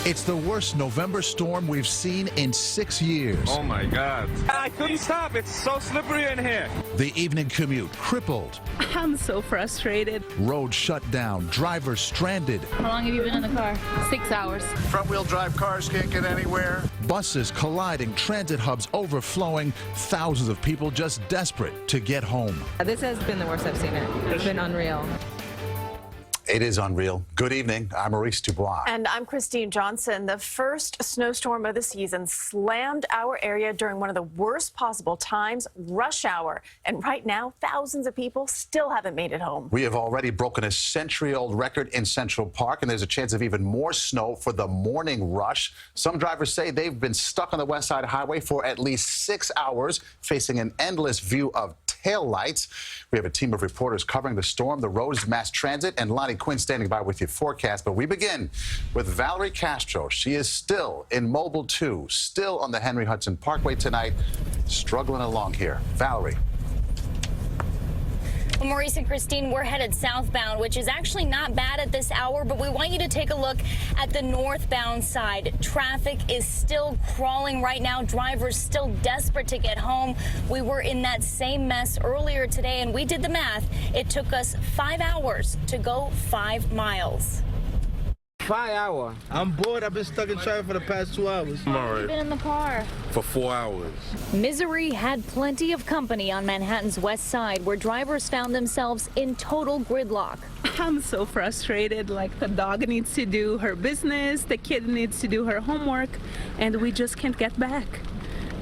It's the worst November storm we've seen in 6 years. Oh my God. I couldn't stop. It's so slippery in here. The evening commute crippled. I'm so frustrated. Roads shut down. Drivers stranded. How long have you been in the car? 6 hours. Front-wheel drive cars can't get anywhere. Buses colliding. Transit hubs overflowing. Thousands of people just desperate to get home. This has been the worst I've seen it. It's been unreal. It is unreal. Good evening. I'm Maurice Dubois. And I'm Christine Johnson. The first snowstorm of the season slammed our area during one of the worst possible times, rush hour. And right now, thousands of people still haven't made it home. We have already broken a century-old record in Central Park, and there's a chance of even more snow for the morning rush. Some drivers say they've been stuck on the West Side Highway for at least 6 hours, facing an endless view of tail lights. We have a team of reporters covering the storm, the roads, mass transit, and Lonnie Quinn standing by with your forecast. But we begin with Valerie Castro. She is still in Mobile 2, still on the Henry Hudson Parkway tonight, struggling along here. Valerie. Well, Maurice and Christine, we're headed southbound, which is actually not bad at this hour, but we want you to take a look at the northbound side. Traffic is still crawling right now. Drivers still desperate to get home. We were in that same mess earlier today, and we did the math. It took us 5 hours to go 5 miles. 5 hours. I'm bored. I've been stuck in traffic for the past 2 hours. You've been in the car For 4 hours. Misery had plenty of company on Manhattan's west side, where drivers found themselves in total gridlock. I'm so frustrated. Like, the dog needs to do her business, the kid needs to do her homework, and we just can't get back.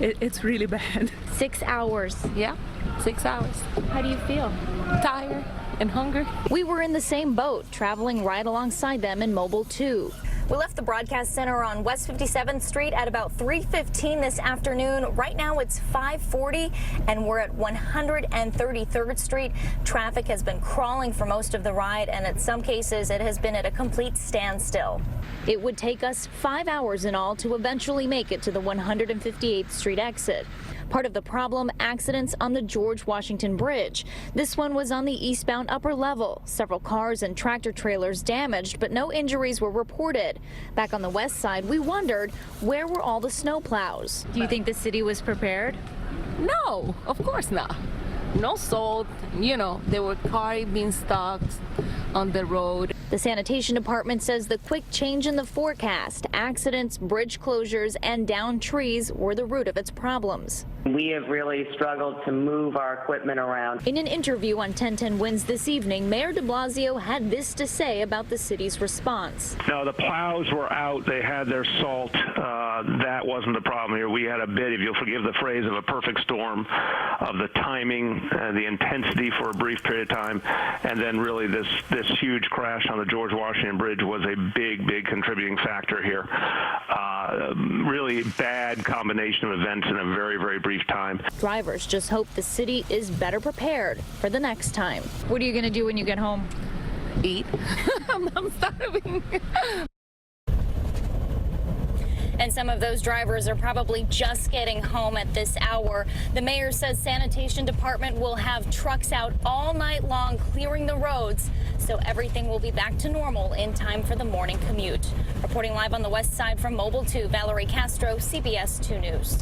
It's really bad. 6 hours. Yeah, 6 hours. How do you feel? Tired and hungry. We were in the same boat, traveling right alongside them in Mobile 2. We left the broadcast center on West 57th Street at about 3:15 this afternoon. Right now it's 5:40 and we're at 133rd Street. Traffic has been crawling for most of the ride, and in some cases it has been at a complete standstill. It would take us 5 hours in all to eventually make it to the 158th Street exit. Part of the problem, accidents on the George Washington Bridge. This one was on the eastbound upper level. Several cars and tractor trailers damaged, but no injuries were reported. Back on the west side, we wondered, where were all the snow plows? Do you think the city was prepared? No, of course not. No salt. You know, there were cars being stocked on the road. The sanitation department says the quick change in the forecast, accidents, bridge closures, and downed trees were the root of its problems. We have really struggled to move our equipment around. In an interview on 1010 Wins this evening, Mayor de Blasio had this to say about the city's response. No, the plows were out. They had their salt. That wasn't the problem here. We had a bit, if you'll forgive the phrase, of a perfect storm of the timing, the intensity for a brief period of time, and then really this huge crash on the George Washington Bridge was a big contributing factor here. Really bad combination of events in a very brief time. Drivers just hope the city is better prepared for the next time. What are you going to do when you get home? Eat. I'm starving. And some of those drivers are probably just getting home at this hour. The mayor says sanitation department will have trucks out all night long clearing the roads, so everything will be back to normal in time for the morning commute. Reporting live on the west side from Mobile 2, Valerie Castro, CBS 2 News.